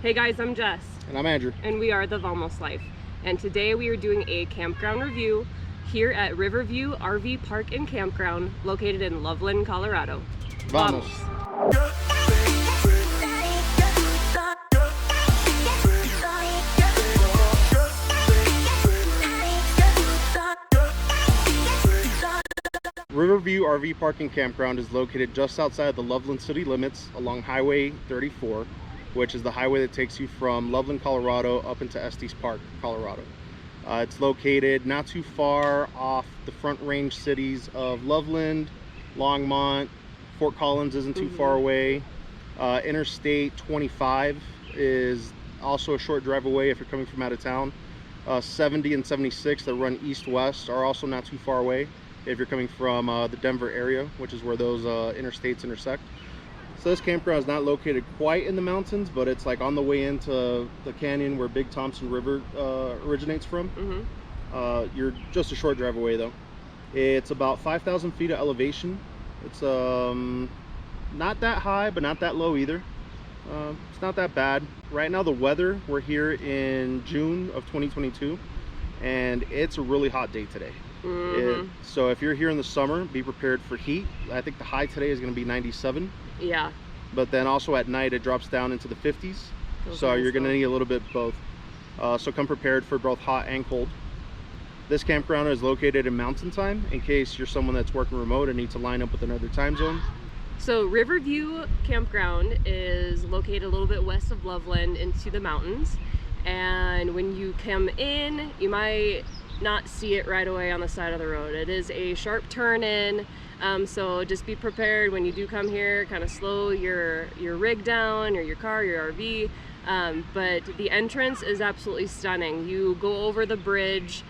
Hey guys, I'm Jess. And I'm Andrew. And we are the Almost Life. And today we are doing a campground review here at Riverview RV Park and Campground located in Loveland, Colorado. Vamos. Riverview RV Park and Campground is located just outside the Loveland city limits along Highway 34, which is the highway that takes you from Loveland, Colorado up into Estes Park, Colorado. It's located not too far off the Front Range cities of Loveland, Longmont. Fort Collins isn't too far away. Interstate 25 is also a short drive away if you're coming from out of town. 70 and 76 that run east-west are also not too far away if you're coming from the Denver area, which is where those interstates intersect. So this campground is not located quite in the mountains, but it's like on the way into the canyon where Big Thompson River originates from. You're just a short drive away though. It's about 5,000 feet of elevation. It's not that high, but not that low either. It's not that bad. Right now the weather, we're here in June of 2022, and it's a really hot day today. So if you're here in the summer, be prepared for heat. I think the high today is going to be 97. Yeah. But then also at night it drops down into the 50s. So you're going to need a little bit both. So come prepared for both hot and cold. This campground is located in Mountain Time in case you're someone that's working remote and needs to line up with another time zone. So Riverview Campground is located a little bit west of Loveland into the mountains. And when you come in, you might not see it right away on the side of the road. It is a sharp turn in, so just be prepared when you do come here. Kind of slow your rig down, or your car, your RV, but the entrance is absolutely stunning. You go over the bridge,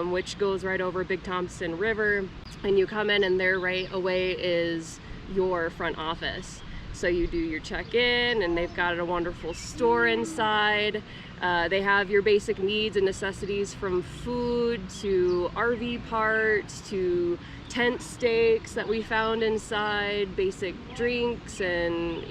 which goes right over Big Thompson River, and you come in, and there right away is your front office. So you do your check-in, and they've got a wonderful store inside. They have your basic needs and necessities, from food to RV parts to tent stakes that we found inside, basic drinks, and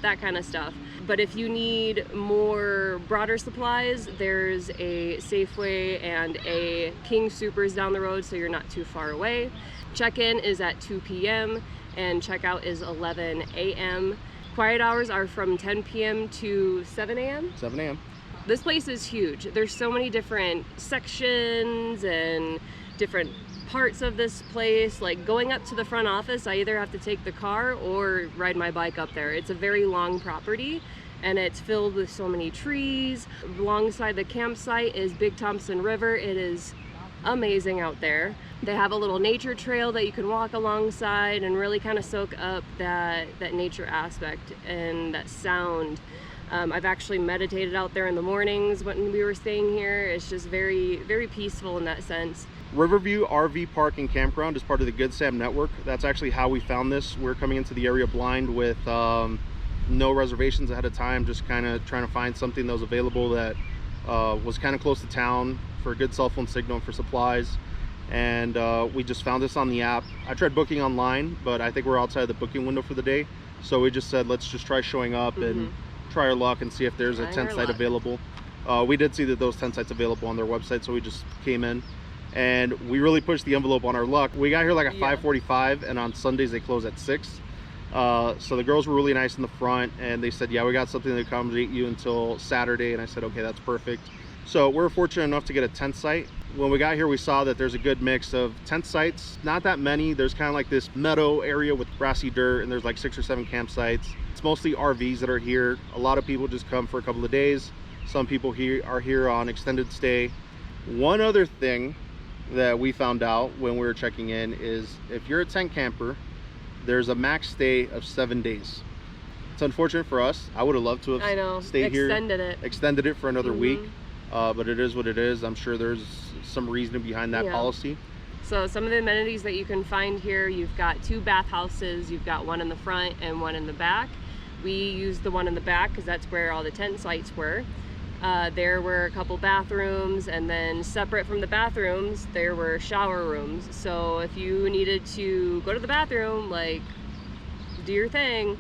that kind of stuff. But if you need more broader supplies, there's a Safeway and a King Soopers down the road, so you're not too far away. Check-in is at 2 p.m. and checkout is 11 a.m. Quiet hours are from 10 p.m. to 7 a.m. 7 a.m. This place is huge. There's so many different sections and different parts of this place. Like going up to the front office, I either have to take the car or ride my bike up there. It's a very long property, and it's filled with so many trees. Alongside the campsite is Big Thompson River. It is amazing out there. They have a little nature trail that you can walk alongside and really kind of soak up that nature aspect and that sound. I've actually meditated out there in the mornings when we were staying here. It's just very, very peaceful in that sense. Riverview RV Park and Campground is part of the Good Sam Network. That's actually how we found this. We're coming into the area blind with no reservations ahead of time, just kind of trying to find something that was available that was kind of close to town for a good cell phone signal and for supplies. And we just found this on the app. I tried booking online, but I think we're outside the booking window for the day. So we just said, let's just try showing up and try our luck and see if there's a tent site available. We did see that those tent sites available on their website, so we just came in and we really pushed the envelope on our luck. We got here like at 5:45, and on Sundays they close at 6. So the girls were really nice in the front, and they said, yeah, we got something to accommodate you until Saturday. And I said, okay, that's perfect. So we're fortunate enough to get a tent site. When we got here, we saw that there's a good mix of tent sites, not that many. There's kind of like this meadow area with grassy dirt, and there's like 6 or 7 campsites. It's mostly RVs that are here. A lot of people just come for a couple of days. Some people here are here on extended stay. One other thing that we found out when we were checking in is if you're a tent camper, there's a max stay of 7 days. It's unfortunate for us. I would have loved to have stayed here, extended it for another week. But it is what it is. I'm sure there's some reasoning behind that policy. So some of the amenities that you can find here, you've got 2 bathhouses. You've got one in the front and one in the back. We used the one in the back because that's where all the tent sites were. There were a couple bathrooms, and then separate from the bathrooms there were shower rooms. So if you needed to go to the bathroom, like do your thing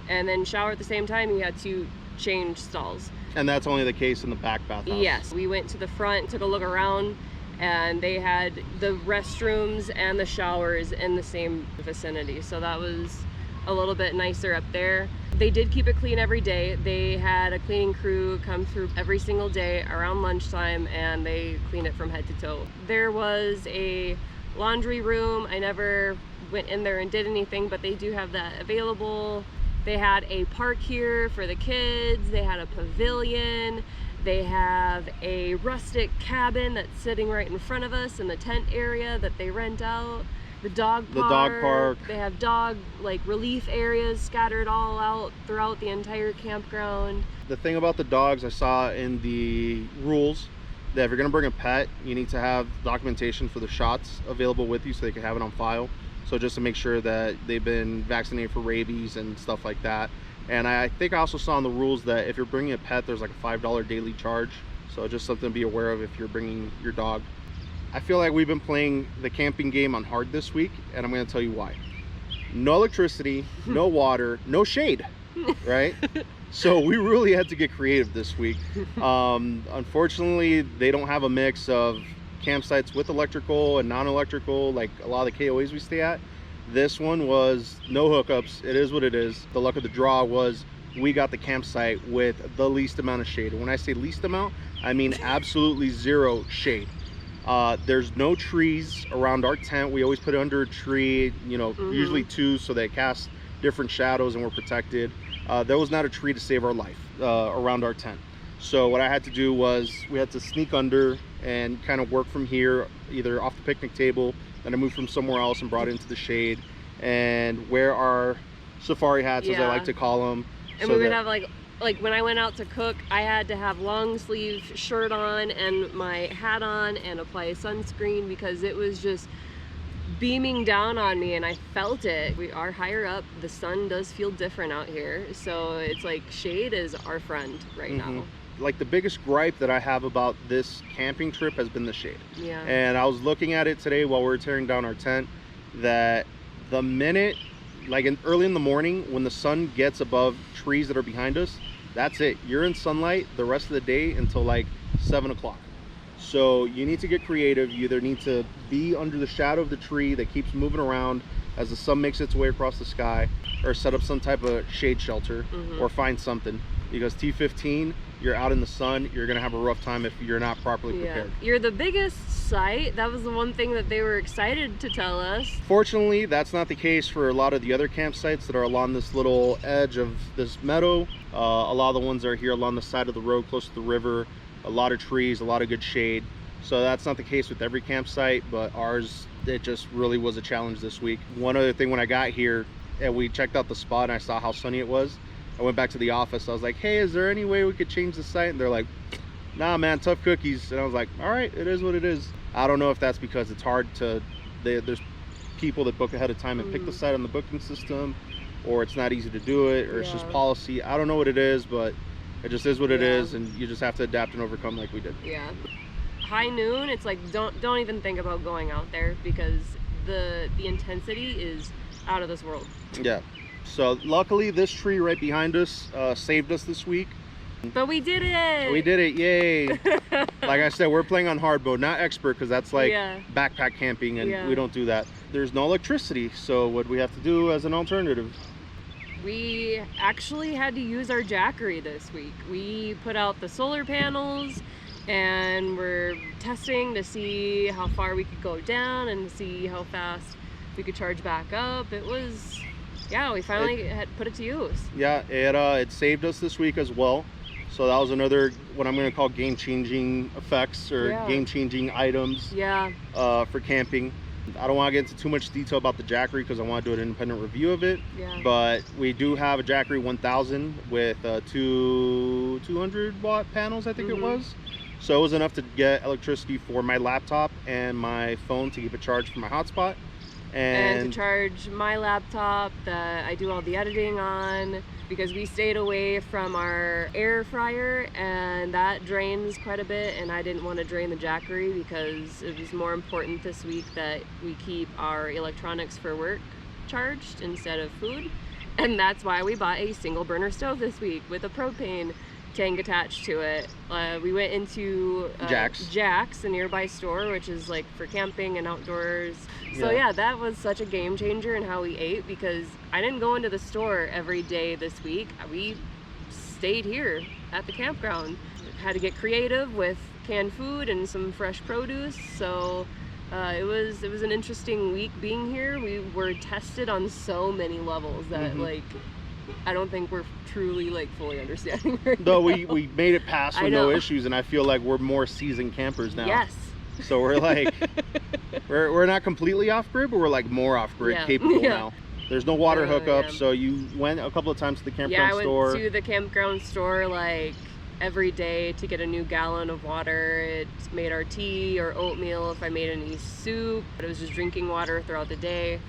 and then shower at the same time, you had to change stalls. And that's only the case in the back bathhouse? Yes, we went to the front, took a look around, and they had the restrooms and the showers in the same vicinity. So that was a little bit nicer up there. They did keep it clean every day. They had a cleaning crew come through every single day around lunchtime, and they cleaned it from head to toe. There was a laundry room. I never went in there and did anything, but they do have that available. They had a park here for the kids. They had a pavilion. They have a rustic cabin that's sitting right in front of us in the tent area that they rent out. The dog park. They have dog relief areas scattered all out throughout the entire campground. The thing about the dogs, I saw in the rules that if you're gonna bring a pet, you need to have documentation for the shots available with you so they can have it on file. So just to make sure that they've been vaccinated for rabies and stuff like that. And I think I also saw in the rules that if you're bringing a pet, there's like a $5 daily charge. So just something to be aware of if you're bringing your dog. I feel like we've been playing the camping game on hard this week, and I'm going to tell you why. No electricity, no water, no shade, right? So we really had to get creative this week. Unfortunately, they don't have a mix of campsites with electrical and non-electrical like a lot of the KOAs we stay at. This one was no hookups. It is what it is. The luck of the draw was we got the campsite with the least amount of shade. When I say least amount, I mean absolutely zero shade. There's no trees around our tent. We always put it under a tree, usually two, so they cast different shadows and we're protected. There was not a tree to save our life around our tent. So what I had to do was we had to sneak under and kind of work from here, either off the picnic table, then I moved from somewhere else and brought it into the shade, and wear our safari hats, as I like to call them. And so we would have like when I went out to cook, I had to have long sleeve shirt on and my hat on and apply sunscreen because it was just beaming down on me and I felt it. We are higher up. The sun does feel different out here. So it's like shade is our friend right now. Like the biggest gripe that I have about this camping trip has been the shade. Yeah. And I was looking at it today while we were tearing down our tent, that the minute, early in the morning, when the sun gets above trees that are behind us, that's it. You're in sunlight the rest of the day until 7 o'clock. So you need to get creative. You either need to be under the shadow of the tree that keeps moving around as the sun makes its way across the sky, or set up some type of shade shelter, or find something. Because T15, you're out in the sun, you're gonna have a rough time if you're not properly prepared. You're the biggest site. That was the one thing that they were excited to tell us. Fortunately, that's not the case for a lot of the other campsites that are along this little edge of this meadow. A lot of the ones that are here along the side of the road close to the river, a lot of trees, a lot of good shade. So that's not the case with every campsite, but ours, it just really was a challenge this week. One other thing, when I got here and we checked out the spot and I saw how sunny it was, I went back to the office. I was like, hey, is there any way we could change the site? And they're like, nah, man, tough cookies. And I was like, all right, it is what it is. I don't know if that's because it's hard to, there's people that book ahead of time and pick the site on the booking system, or it's not easy to do it, or it's just policy. I don't know what it is, but it just is what it is, and you just have to adapt and overcome like we did. Yeah. High noon, it's like, don't even think about going out there because the intensity is out of this world. Yeah. So luckily this tree right behind us saved us this week. But we did it! We did it, yay! Like I said, we're playing on hard mode, not expert, because that's backpack camping and we don't do that. There's no electricity, so what do we have to do as an alternative? We actually had to use our jackery this week. We put out the solar panels and we're testing to see how far we could go down and see how fast we could charge back up. It was... yeah, we finally had put it to use. Yeah, it saved us this week as well. So that was another, what I'm going to call game-changing effects or game-changing items for camping. I don't want to get into too much detail about the jackery because I want to do an independent review of it. But we do have a jackery 1000 with 200 watt panels, I think it was. So it was enough to get electricity for my laptop and my phone to keep it charged for my hotspot. And to charge my laptop that I do all the editing on, because we stayed away from our air fryer and that drains quite a bit, and I didn't want to drain the jackery because it was more important this week that we keep our electronics for work charged instead of food. And that's why we bought a single burner stove this week with a propane tank attached to it. We went into Jack's, a nearby store, which is like for camping and outdoors. So yeah, that was such a game changer in how we ate, because I didn't go into the store every day this week. We stayed here at the campground. Had to get creative with canned food and some fresh produce. So it was an interesting week being here. We were tested on so many levels that like I don't think we're truly like fully understanding right Though now. we made it past with no issues, and I feel like we're more seasoned campers now. Yes. So we're like we're not completely off grid, but we're like more off grid capable now. There's no water hookup, so you went a couple of times to the campground store. I went to the campground store like every day to get a new gallon of water. It made our tea or oatmeal if I made any soup. But it was just drinking water throughout the day.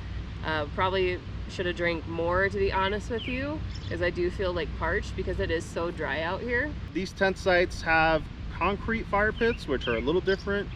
Probably should have drank more, to be honest with you, because I do feel like parched because it is so dry out here. These tent sites have concrete fire pits, which are a little different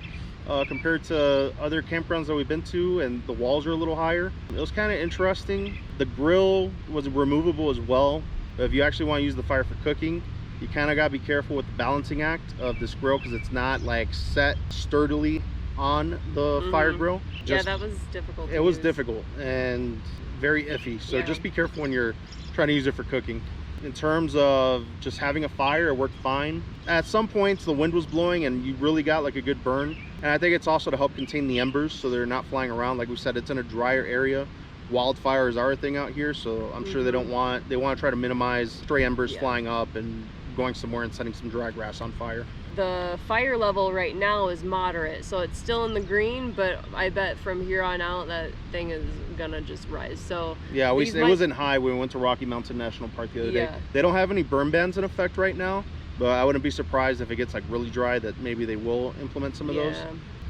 compared to other campgrounds that we've been to, and the walls are a little higher. It was kind of interesting. The grill was removable as well. But if you actually want to use the fire for cooking, you kind of got to be careful with the balancing act of this grill, because it's not like set sturdily on the fire grill. Yeah, that was difficult. It was difficult and very iffy. So just be careful when you're trying to use it for cooking. In terms of just having a fire, it worked fine. At some points the wind was blowing and you really got like a good burn. And I think it's also to help contain the embers so they're not flying around. Like we said, it's in a drier area. Wildfires are a thing out here, so I'm sure they want to try to minimize stray embers flying up and going somewhere and setting some dry grass on fire. The fire level right now is moderate, so it's still in the green, but I bet from here on out that thing is gonna just rise. So yeah, it wasn't high when we went to Rocky Mountain National Park the other day. They don't have any burn bans in effect right now, but I wouldn't be surprised if it gets like really dry that maybe they will implement some of those.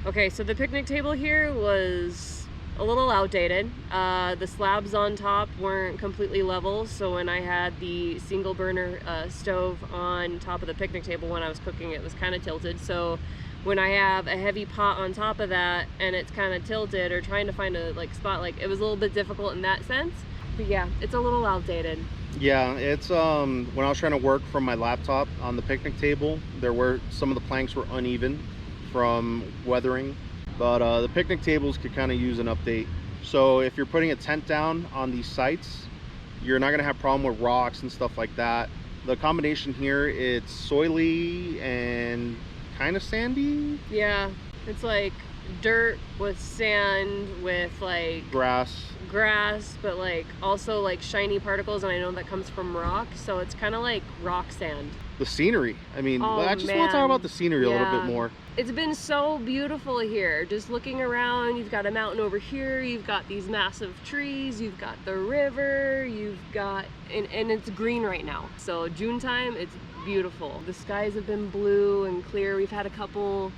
Okay, so the picnic table here was a little outdated. The slabs on top weren't completely level, so when I had the single burner stove on top of the picnic table when I was cooking, it was kind of tilted. So when I have a heavy pot on top of that and it's kind of tilted, or trying to find a spot, like it was a little bit difficult in that sense. But yeah, it's a little outdated. Yeah, it's when I was trying to work from my laptop on the picnic table, some of the planks were uneven from weathering. But the picnic tables could kind of use an update. So if you're putting a tent down on these sites, you're not going to have problem with rocks and stuff like that. The combination here, it's soily and kind of sandy. Yeah, it's like dirt with sand with like grass, but like also like shiny particles, and I know that comes from rock, so it's kind of like rock sand. The scenery, I mean, I just want to talk about the scenery a little bit more. It's been so beautiful here. Just looking around, you've got a mountain over here, you've got these massive trees, you've got the river, you've got, and it's green right now. So June time, it's beautiful. The skies have been blue and clear. We've had a couple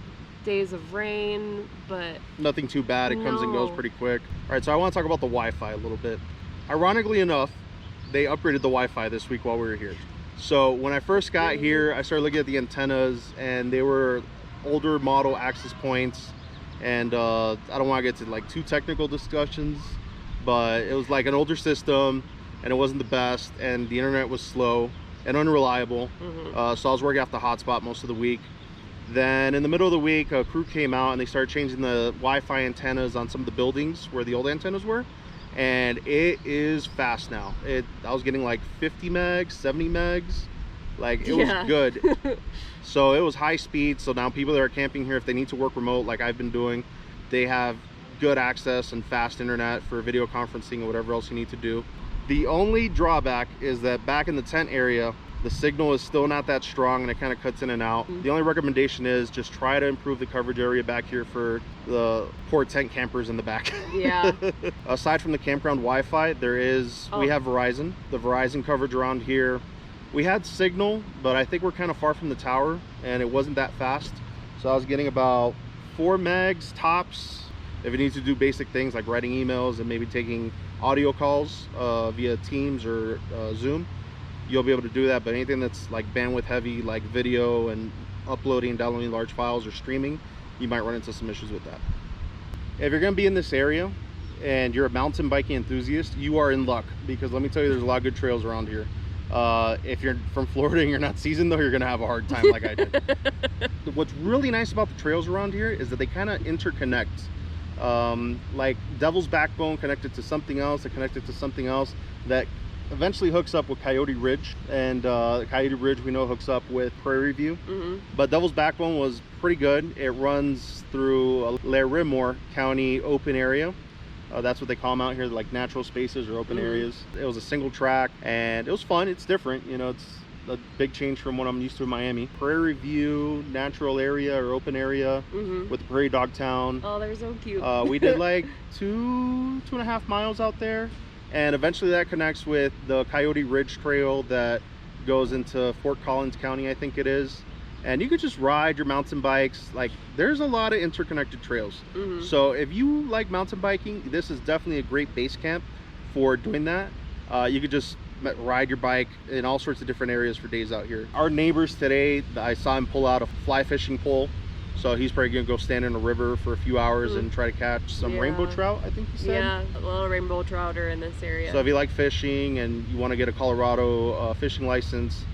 days of rain, but nothing too bad. It comes and goes pretty quick. All right, so I want to talk about the Wi-Fi a little bit. Ironically enough, they upgraded the Wi-Fi this week while we were here. So when I first got here, I started looking at the antennas, and they were older model access points, and I don't want to get to like too technical discussions, but it was like an older system and it wasn't the best, and the internet was slow and unreliable. So I was working off the hotspot most of the week. Then in the middle of the week, a crew came out and they started changing the Wi-Fi antennas on some of the buildings where the old antennas were, and it is fast now. I was getting like 50 megs, 70 megs, like it was good. So it was high speed. So now people that are camping here, if they need to work remote like I've been doing, they have good access and fast internet for video conferencing or whatever else you need to do. The only drawback is that back in the tent area, the signal is still not that strong and it kind of cuts in and out. The only recommendation is just try to improve the coverage area back here for the poor tent campers in the back. Yeah. Aside from the campground Wi-Fi, we have Verizon. The Verizon coverage around here, we had signal, but I think we're kind of far from the tower and it wasn't that fast. So I was getting about 4 megs tops. If you need to do basic things like writing emails and maybe taking audio calls via Teams or Zoom, you'll be able to do that. But anything that's like bandwidth heavy, like video and uploading and downloading large files or streaming, you might run into some issues with that. If you're going to be in this area and you're a mountain biking enthusiast, you are in luck, because let me tell you, there's a lot of good trails around here. If you're from Florida and you're not seasoned though, you're gonna have a hard time like I did. What's really nice about the trails around here is that they kind of interconnect. Like Devil's Backbone connected to something else, that connected to something else, that eventually hooks up with Coyote Ridge, and Coyote Ridge we know hooks up with Prairie View. But Devil's Backbone was pretty good. It runs through Larimore County open area. That's what they call them out here, like natural spaces or open areas. It was a single track and it was fun. It's different, you know, it's a big change from what I'm used to in Miami. Prairie View natural area or open area with the Prairie Dog Town. Oh, they're so cute. We did like 2.5 miles out there, and eventually that connects with the Coyote Ridge Trail that goes into Fort Collins County, I think it is. And you could just ride your mountain bikes. Like, there's a lot of interconnected trails. So if you like mountain biking, this is definitely a great base camp for doing that. You could just ride your bike in all sorts of different areas for days out here. Our neighbors today, I saw him pull out a fly fishing pole. So he's probably gonna go stand in a river for a few hours and try to catch some rainbow trout, I think he said. Yeah, a little rainbow trout are in this area. So if you like fishing and you want to get a Colorado fishing license,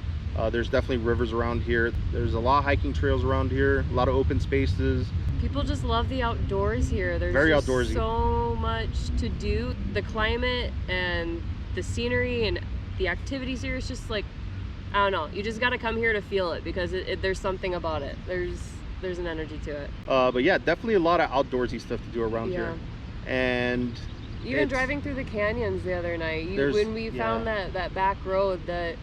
there's definitely rivers around here. There's a lot of hiking trails around here, a lot of open spaces. People just love the outdoors here. There's very just outdoorsy. So much to do. The climate and the scenery and the activities here is just like, I don't know. You just got to come here to feel it because there's something about it. There's an energy to it. But yeah, definitely a lot of outdoorsy stuff to do around here. And even driving through the canyons the other night, when we found that back road that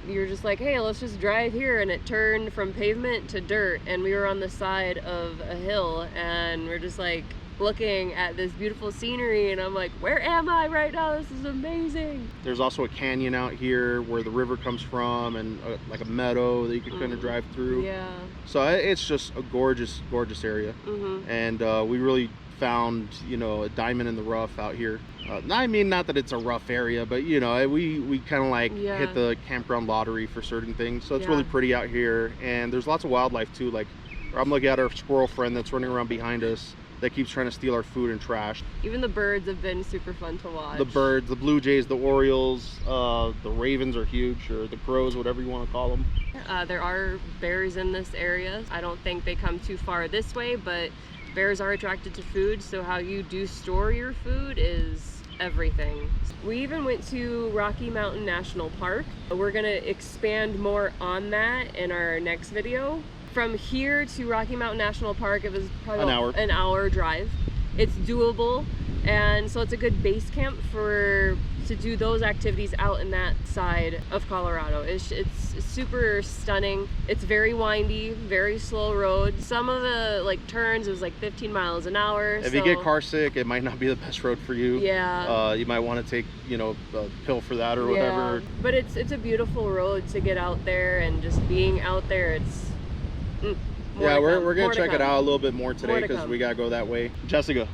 you were just like, hey, let's just drive here, and it turned from pavement to dirt, and we were on the side of a hill, and we're just like looking at this beautiful scenery, and I'm like, where am I right now? This is amazing. There's also a canyon out here where the river comes from, and like a meadow that you can kind of drive through. Yeah. So it's just a gorgeous area. And we really found, you know, a diamond in the rough out here. I mean, not that it's a rough area, but you know, we kind of like hit the campground lottery for certain things. So it's really pretty out here, and there's lots of wildlife too. Like, I'm looking at our squirrel friend that's running around behind us that keeps trying to steal our food and trash. Even the birds have been super fun to watch. The birds, the blue jays, the orioles, the ravens are huge, or the crows, whatever you want to call them. There are bears in this area. I don't think they come too far this way, but bears are attracted to food, so how you do store your food is everything. We even went to Rocky Mountain National Park. We're gonna expand more on that in our next video. From here to Rocky Mountain National Park, it was probably an hour drive. It's doable, and so it's a good base camp to do those activities out in that side of Colorado. It's super stunning. It's very windy, very slow road. Some of the like turns, it was like 15 miles an hour. If you get car sick, it might not be the best road for you. Yeah. You might want to take, you know, a pill for that or whatever. But it's a beautiful road to get out there, and just being out there, it's we're gonna check it out a little bit more today because we gotta go that way. Jessica,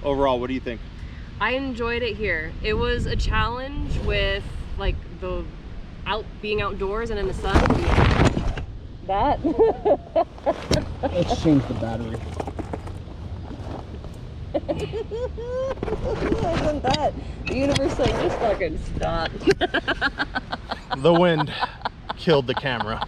overall, what do you think? I enjoyed it here. It was a challenge with like being outdoors and in the sun. That let's change the battery. Isn't that the universe like just fucking stop? The wind killed the camera.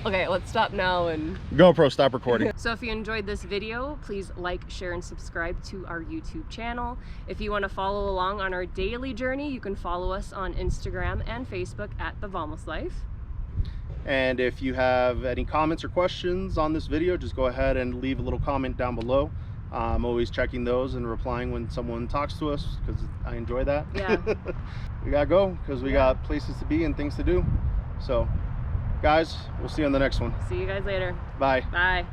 Okay, let's stop now and GoPro, stop recording. So if you enjoyed this video, please like, share, and subscribe to our YouTube channel. If you want to follow along on our daily journey, you can follow us on Instagram and Facebook at The Vamos Life. And if you have any comments or questions on this video, just go ahead and leave a little comment down below. I'm always checking those and replying when someone talks to us because I enjoy that. Yeah. We gotta go because we got places to be and things to do. So guys, we'll see you on the next one. See you guys later. Bye. Bye.